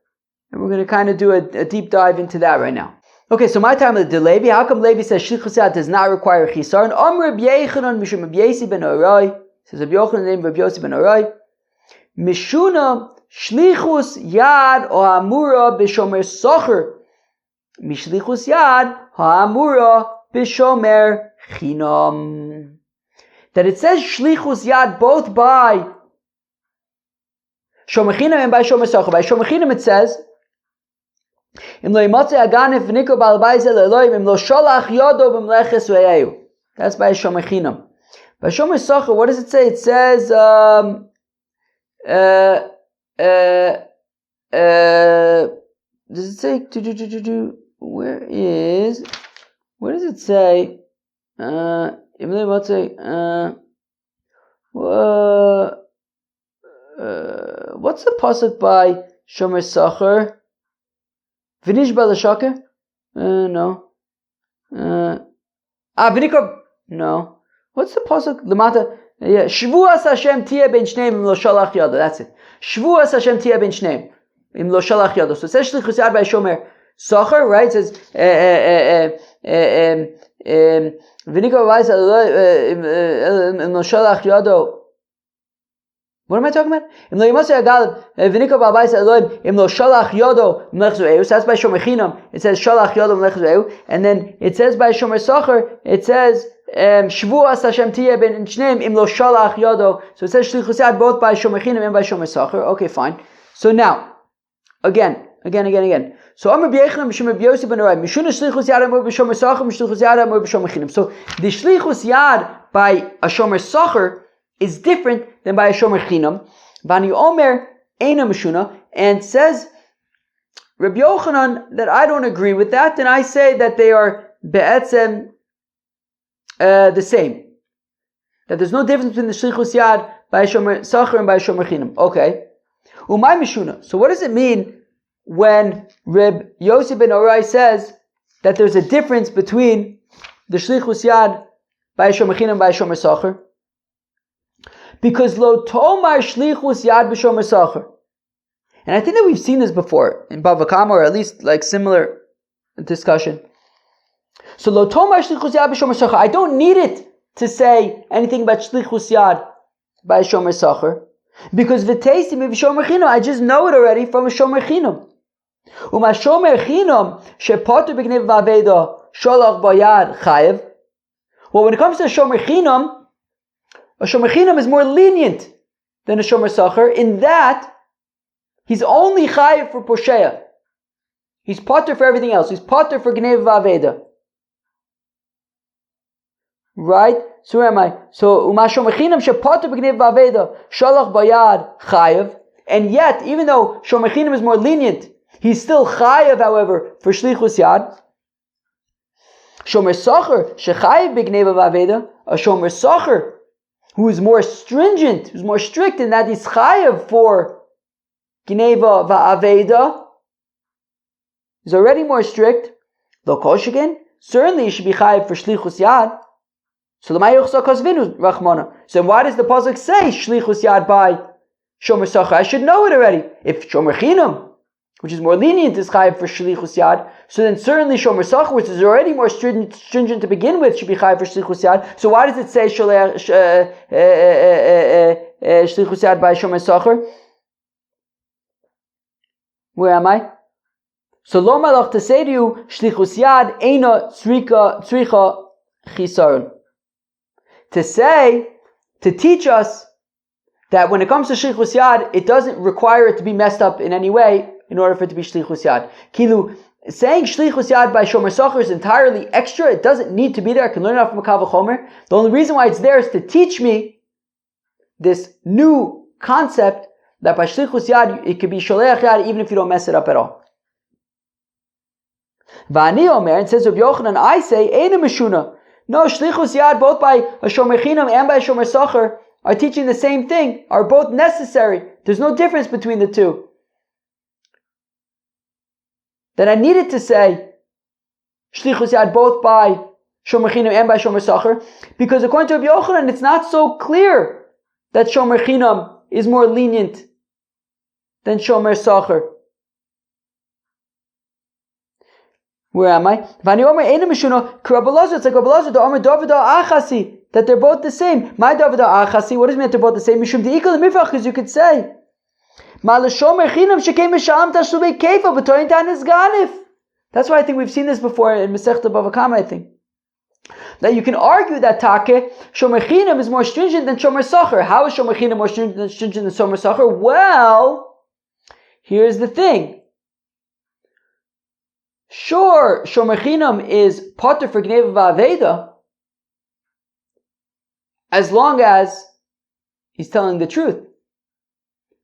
and we're going to kind of do a deep dive into that right now. Okay, so my time of the Levi, how come Levi says shlichus yad does not require chisaron? Amr Reb Yechanan mishum Reb Yesi ben Orai Says Rabbi Yochanan named Rabbi Yossi ben Arai. Mishuna shlichus yad o amura b'shomer socher. Mishlichus yad ha'amura b'shomer chinam. That it says shlichus yad both by shomer chinam and by shomer socher. By shomer chinam it says im lo yimotze aganif v'niko bal bayis el Elohim im lo sholach yodo b'mleches ve'eyu. That's by shomer chinam. By shomer socher, what does it say? It says does it say where does it say what's the pasuk by shomer socher? Vinish balashaka? No. Vinikob? No. What's the pasuk? Lamata? Yeah. Shvuas Hashem tia ben shneim im lo shalach yado. That's it. Shvuas Hashem tia ben shneim im lo shalach yado. So it says shlichus yad by shomer socher, right? It says Vinikob vayis im lo shalach yado. What am I talking about? Im lo yimosei agalib v'niko b'abayis Elohim im lo shalach yodo mlechzu ehu. So that's by shomer chinam. It says shalach yodo mlechzu ehu, and then it says by shomer socher. It says shvuas Hashem tiyeh ben shneim im lo shalach yodo. So it says shlichus yad both by shomer chinam and by shomer socher. Okay, fine. So now, again. So I'm Rabbi Yochanan b'shem Rabbi Yossi ben Arai. Mishuna shlichus yad amur b'shomer socher, mishlichus yad amur b'shomer chinam. So the shlichus yad by a shomer socher is different than by a shomer chinam. Vani Omer Eina Mishuna, and says Rabbi Yochanan that I don't agree with that, and I say that they are be'etzem the same. That there's no difference between the shlichus yad by a shomer socher and by a shomer chinam. Okay. Umay Mishuna. So what does it mean when Reb Yossi ben Arai says that there's a difference between the shlichus yad by a shomer chinam and by a shomer socher? Because lo tomar shlichus yad b'shomer socher. And I think that we've seen this before in BavaMetzia, or at least like similar discussion. So lo tomar shlichus yad b'shomer socher. I don't need it to say anything about shlichus yad by shomer socher, because v'teisi mi b'shomer chinam, I just know it already from a shomer chinam. Uma shomer chinam shepoter b'gnev v'aveda sholach bayad chayev. Well, when it comes to a shomer chinam, a shomer chinam is more lenient than a shomer socher in that he's only chayiv for posheya. He's potter for everything else. He's potter for gnev v'aveda. Right? So where am I? So uma shomer chinam she potter b'gnev v'aveda shalach bayad chayiv. And yet, even though shomer chinam is more lenient, he's still chayiv, however, for shlichus yad. Shomer socher she chayiv b'gnev v'aveda. A shomer socher who is more stringent, who's more strict in that he's chayav for gneva va'aveda, is already more strict. Lo koshikin, certainly he should be chayav for shlichus yad. So why does the pasuk say shlichus yad by shomer socher? I should know it already. If shomer chinam, which is more lenient, is chayav for shlichus yad, so then certainly shomer socher, which is already more stringent to begin with, should be chayav for shlichus yad. So why does it say shlichus yad by shomer socher? Where am I? So lo malach to say to you shlichus yad eina tzricha chisaron. To teach us that when it comes to shlichus yad, it doesn't require it to be messed up in any way in order for it to be shlichus yad. Kilu, saying shlichus yad by shomer socher is entirely extra. It doesn't need to be there. I can learn it off from a kal v'chomer. The only reason why it's there is to teach me this new concept that by shlichus yad, it could be sholeach yad even if you don't mess it up at all. V'ani omer, and says Rabbi Yochanan, I say, eina mishuna. No, shlichus yad, both by a shomer chinam and by a shomer socher, are teaching the same thing, are both necessary. There's no difference between the two. Then I needed to say shlichus yad both by shomer chinam and by shomer socher, because according to Rabbi Yochanan, it's not so clear that shomer chinam is more lenient than shomer socher. Where am I? Vani Omer Eina Mishuna, Rabbi Elazar, it's like Rabbi Elazar, the Omer David Achasi. that they're both the same. What does it mean that they're both the same? Because you could say, that's why I think we've seen this before in Masechta BavaMetzia, I think. That you can argue that Take, Shomer Chinam is more stringent than Shomer Sacher. How is Shomer Chinam more stringent than Shomer Sacher? Well, here's the thing. Sure, Shomer Chinam is potter for Gneva Va'aveda, as long as he's telling the truth.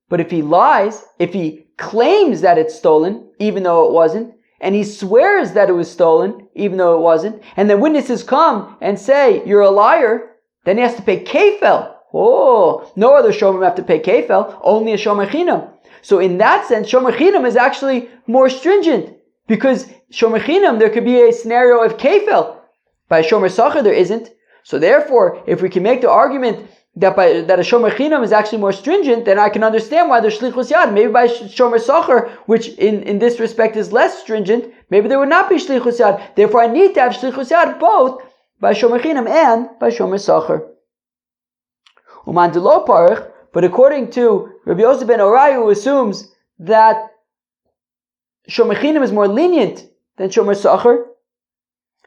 But if he lies, if he claims that it's stolen, even though it wasn't, and he swears that it was stolen, even though it wasn't, and then witnesses come and say, you're a liar, then he has to pay kefel. Oh, no other shomer have to pay kefel, only a shomer chinam. So in that sense, shomer chinam is actually more stringent, because shomer chinam, there could be a scenario of kefel. By shomer sacher, there isn't. So therefore, if we can make the argument that a shomer chinam is actually more stringent, then I can understand why there's shlichus yad. Maybe by shomer sacher, which in this respect is less stringent, maybe there would not be shlichus yad. Therefore, I need to have shlichus yad both by shomer chinam and by shomer sacher. Uman delo parich, but according to Rabbi Yosef ben Orai, who assumes that shomer chinam is more lenient than shomer sacher,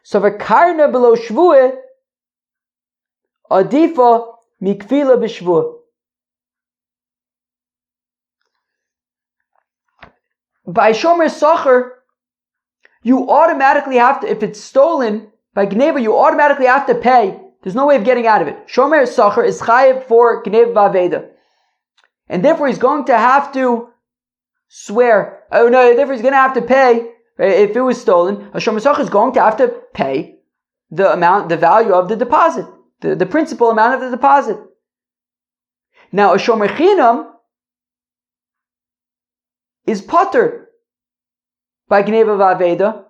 so v'karna below shvuah adifa mikvila b'shvuah. By shomer sacher, you automatically have to, if it's stolen by gneva, you automatically have to pay. There's no way of getting out of it. Shomer sacher is chayiv for gneva va'aveda, and therefore he's going to have to swear. Oh no, therefore he's going to have to pay. If it was stolen, a shomer sacher is going to have to pay the amount, the value of the deposit. The principal amount of the deposit. Now, a shomer chinam is potter by gneva va'aveda.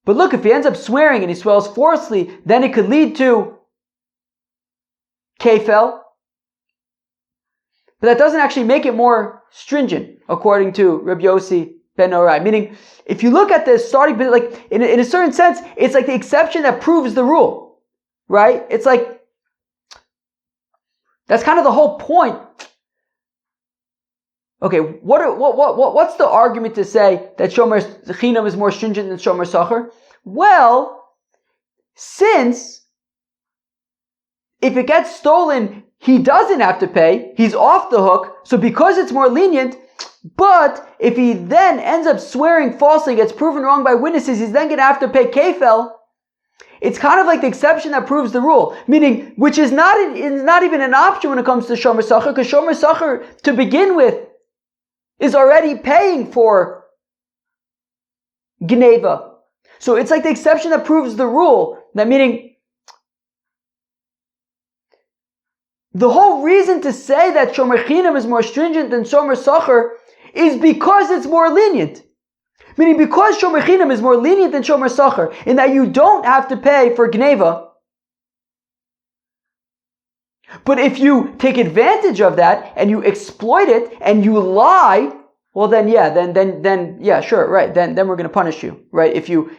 But look, if he ends up swearing and he swears falsely, then it could lead to kefel. But that doesn't actually make it more stringent, according to Rabbi Yossi ben Orai. Meaning, if you look at the starting, like in a certain sense, it's like the exception that proves the rule. Right? It's like, that's kind of the whole point. Okay, what's the argument to say that shomer chinam is more stringent than shomer sacher? Well, since if it gets stolen, he doesn't have to pay, he's off the hook, so because it's more lenient, but if he then ends up swearing falsely, gets proven wrong by witnesses, he's then going to have to pay kefel. It's kind of like the exception that proves the rule, meaning, which is not even an option when it comes to shomer sacher, because shomer sacher, to begin with, is already paying for gneva. So it's like the exception that proves the rule. That meaning, the whole reason to say that shomer chinam is more stringent than shomer sacher is because it's more lenient. Meaning, because shomer chinam is more lenient than shomer sacher, in that you don't have to pay for gneva. But if you take advantage of that and you exploit it and you lie, well then yeah, sure, right. Then we're going to punish you, right? If you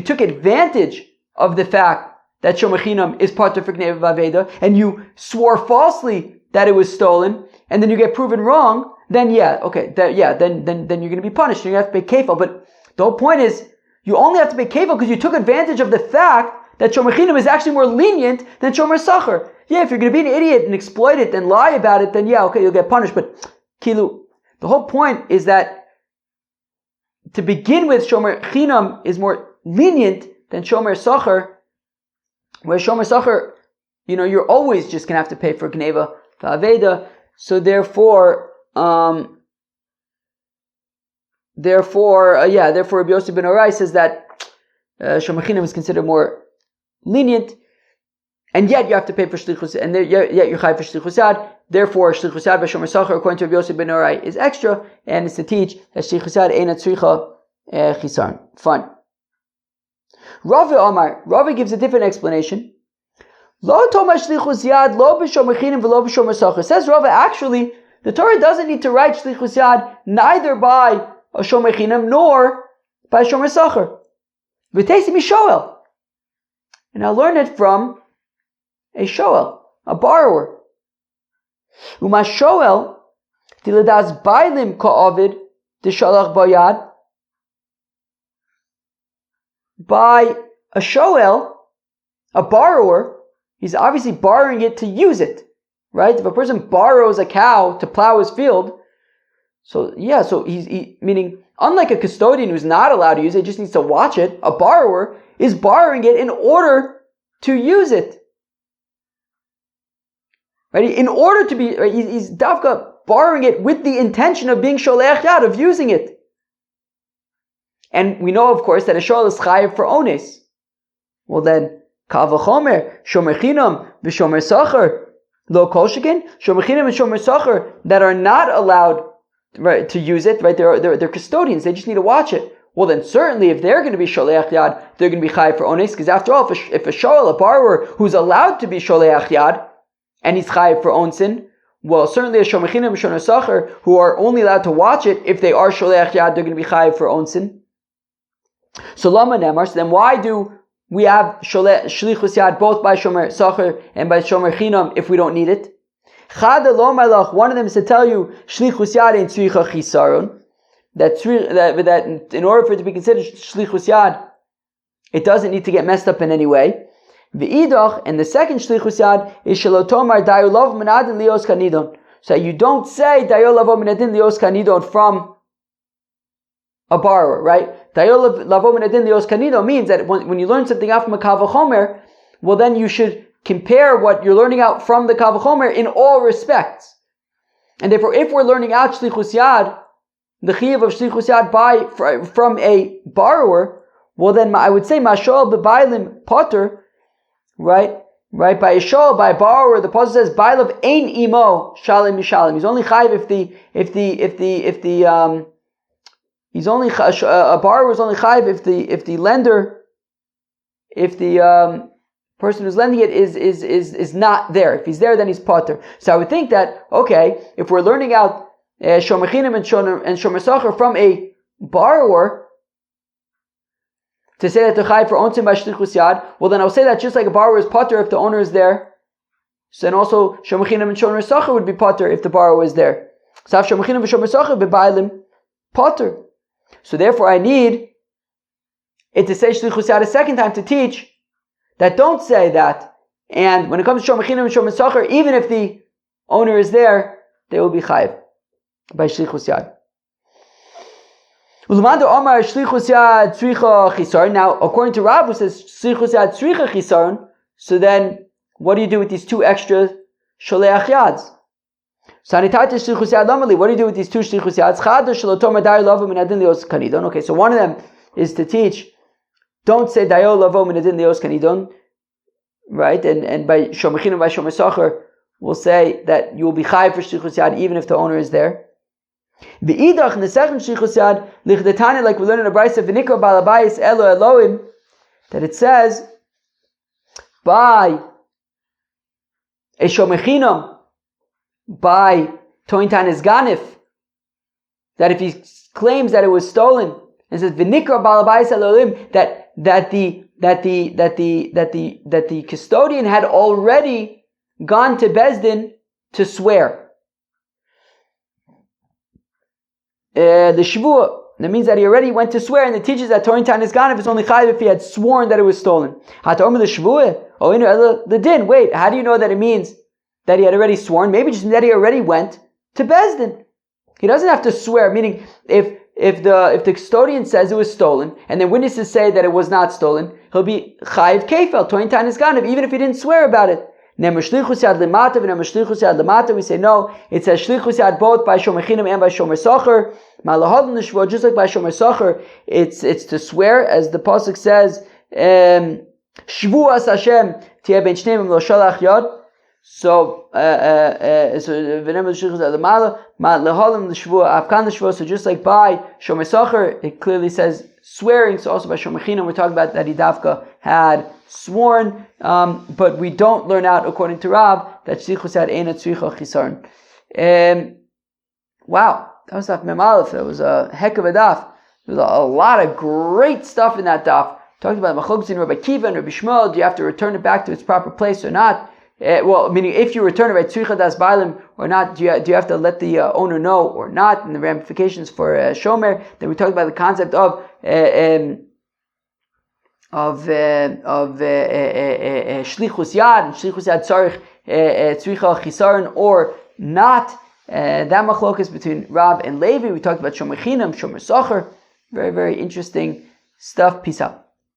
took advantage of the fact that shomer chinam is potter for gneva va'aveda and you swore falsely that it was stolen, and then you get proven wrong, then yeah, okay, then you're going to be punished. You're going to have to pay kefil. But the whole point is, you only have to pay kefil because you took advantage of the fact that shomer chinam is actually more lenient than shomer sacher. Yeah, if you're going to be an idiot and exploit it and lie about it, then yeah, okay, you'll get punished. But kilu, the whole point is that to begin with, shomer chinam is more lenient than shomer sacher, where shomer sacher, you're always just going to have to pay for gneva va'aveda. So therefore, Rabbi Yosef ben Orai says that shomer chinam is considered more lenient, and yet you have to pay for shlichus, and yet you're chayav for shlichus yad. Therefore, shlichus yad by shomer sacher, according to Rabbi Yosef ben Orai, is extra, and it's to teach that shlichus yad eina tzricha chisaron. Fine. Rava gives a different explanation. Lo toma shlichus yad lo b'shomer chinam v'lo b'shomer sacher. Says Rava, actually, the Torah doesn't need to write shlichus yad neither by a shomer chinam nor by a shomer sacher. V'teisi mishoel. and I learn it from a shoel, a borrower. Uma shoel tiladas bailim ka'avid deshalach bayad. By a shoel, a borrower, he's obviously borrowing it to use it, right? If a person borrows a cow to plow his field, so he's meaning, unlike a custodian who's not allowed to use it, just needs to watch it, a borrower is borrowing it in order to use it. Right? In order to be, right, he's dafka borrowing it with the intention of being sholeach yad, of using it. And we know, of course, that a shoel is chayiv for ones. Well then, kavachomer, shomer chinam, v'shomer sacher, lo kol shekin, shomer chinam and shomer sacher that are not allowed, right, to use it, right? They're custodians. They just need to watch it. Well, then certainly if they're going to be sholeach yad, they're going to be chayiv for ones, because after all, if a shoel, a borrower who's allowed to be sholeach yad, and he's chayiv for onsin, well, certainly a shomer chinam and shomer sacher who are only allowed to watch it, if they are sholeach yad, they're going to be chayiv for onsin. So lama nemar. So then why do we have shlichus yad both by shomer sacher and by shomer chinam if we don't need it? Chada lo malach. One of them is to tell you shlichus yad in tzricha chisaron. That in order for it to be considered shlichus yad, it doesn't need to get messed up in any way. V'idach, and the second shlichus yad is shalotomar dayolav menadin lios kanidon. So you don't say dayolav menadin lios kanidon from a borrower, right? Dayolav menadin lios kanidon means that when you learn something out from a kavachomer, well then you should compare what you're learning out from the kavachomer in all respects. And therefore, if we're learning out shlichus yad, the chiyuv of shlichus yad from a borrower, well then I would say mashol b'bailim potter. Right, by a shoel, by a borrower, the pasuk says, "Bailav ein imo shalim mishalim." He's only chayiv a borrower is only chayiv if the lender, if the person who's lending it is not there. If he's there, then he's potter. So I would think that, okay, if we're learning out shomer chinam and shomer sacher from a borrower, to say that they're chayiv for onsim by shlichus yad, well then I'll say that just like a borrower is potter if the owner is there, so then also shomer chinam and shomer sacher would be potter if the borrower is there. So have shomer chinam and shomer sacher b'bailim potter. So therefore I need it to say shlichus yad a second time to teach that don't say that. And when it comes to shomer chinam and shomer sacher, even if the owner is there, they will be chayiv by shlichus yad. Now, according to Rav, who says shlichus yad tzricha chisaron, so then what do you do with these two extra sholeach yads? What do you do with these two shlichus yads? Okay, so one of them is to teach, don't say dayo lavo minadin lios kanidon, right? And by shomer chinam, by shomer sacher, we'll say that you will be chayiv for shlichus yad even if the owner is there. The idach in the second shlichus yad lichdetani, like we learn in a brayso v'nikra balabayis elo Elohim, that it says by a shomer chinam, by tointan is ganif, that if he claims that it was stolen, and says v'nikra balabayis Elohim, that the custodian had already gone to Bezdin to swear. The shvuah, that means that he already went to swear, and it teaches that Torin Tan is gone if it's only chayiv if he had sworn that it was stolen. Hataomer the shvuah, the din. Wait, how do you know that it means that he had already sworn? Maybe just that he already went to Bezdin. He doesn't have to swear. Meaning, if the custodian says it was stolen, and the witnesses say that it was not stolen, he'll be chayiv kefel. Torin Tan is gone even if he didn't swear about it. We say no, it says shlichus yad both by shomer chinam and by shomer sacher. Just like by shomer sacher, it's to swear, as the pasuk says, shvuas Hashem tiyeh ben shneim lo shalach yad. So so just like by shomer sacher, it clearly says swearing. So also by shomer chinam, we're talking about that he dafka had sworn, but we don't learn out according to Rav that shlichus yad eina tzricha chisaron. Wow, that was daf mem aleph. That was a heck of a daf. There's a lot of great stuff in that daf. Talking about Machlokes in Rabbi Kiva and Rabbi Shmuel, do you have to return it back to its proper place or not? Meaning if you return it, right, tzricha das bailim or not, do you have to let the owner know or not, and the ramifications for shomer. Then we talked about the concept of shlichus yad, and shlichus yad tzarich tzricha chisaron or not. That machlokas between Rab and Levi. We talked about shomer chinam, shomer sacher. Very, very interesting stuff. Peace out.